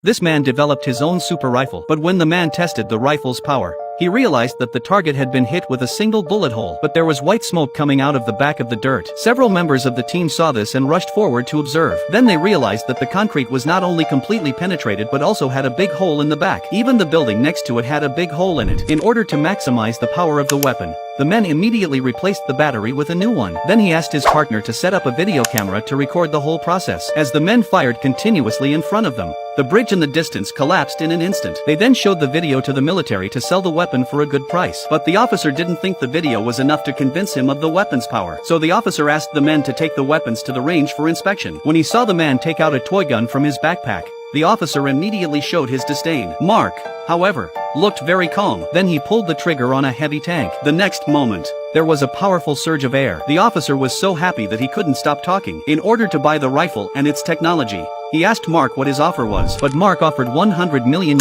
This man developed his own super rifle, but when the man tested the rifle's power, he realized that the target had been hit with a single bullet hole, but there was white smoke coming out of the back of the dirt. Several members of the team saw this and rushed forward to observe. Then they realized that the concrete was not only completely penetrated but also had a big hole in the back. Even the building next to it had a big hole in it. In order to maximize the power of the weapon, the men immediately replaced the battery with a new one. Then he asked his partner to set up a video camera to record the whole process. As the men fired continuously in front of them, the bridge in the distance collapsed in an instant. They then showed the video to the military to sell the weapon for a good price. But the officer didn't think the video was enough to convince him of the weapon's power. So the officer asked the men to take the weapons to the range for inspection. When he saw the man take out a toy gun from his backpack, the officer immediately showed his disdain. Mark, however, looked very calm. Then he pulled the trigger on a heavy tank. The next moment, there was a powerful surge of air. The officer was so happy that he couldn't stop talking. In order to buy the rifle and its technology, he asked Mark what his offer was, but Mark offered $100 million.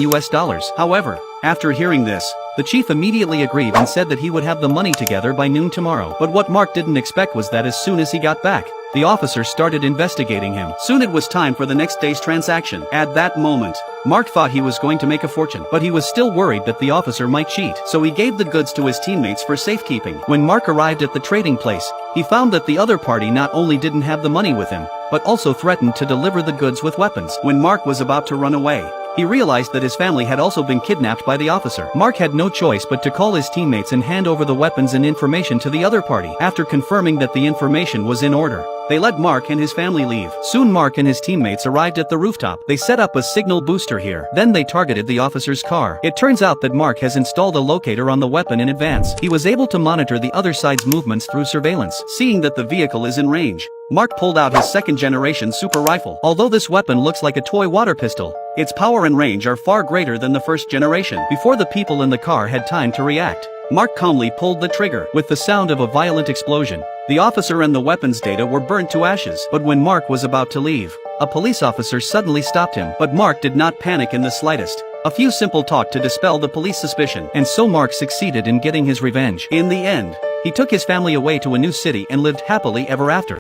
However, after hearing this, the chief immediately agreed and said that he would have the money together by noon tomorrow. But what Mark didn't expect was that as soon as he got back, the officer started investigating him. Soon it was time for the next day's transaction. At that moment, Mark thought he was going to make a fortune, but he was still worried that the officer might cheat, so he gave the goods to his teammates for safekeeping. When Mark arrived at the trading place, he found that the other party not only didn't have the money with him, but also threatened to deliver the goods with weapons. When Mark was about to run away, he realized that his family had also been kidnapped by the officer. Mark had no choice but to call his teammates and hand over the weapons and information to the other party. After confirming that the information was in order, they let Mark and his family leave. Soon Mark and his teammates arrived at the rooftop. They set up a signal booster here. Then they targeted the officer's car. It turns out that Mark has installed a locator on the weapon in advance. He was able to monitor the other side's movements through surveillance. Seeing that the vehicle is in range, Mark pulled out his second-generation super rifle. Although this weapon looks like a toy water pistol, its power and range are far greater than the first generation. Before the people in the car had time to react, Mark calmly pulled the trigger. With the sound of a violent explosion, the officer and the weapons data were burnt to ashes. But when Mark was about to leave, a police officer suddenly stopped him. But Mark did not panic in the slightest. A few simple talk to dispel the police suspicion, and so Mark succeeded in getting his revenge. In the end, he took his family away to a new city and lived happily ever after.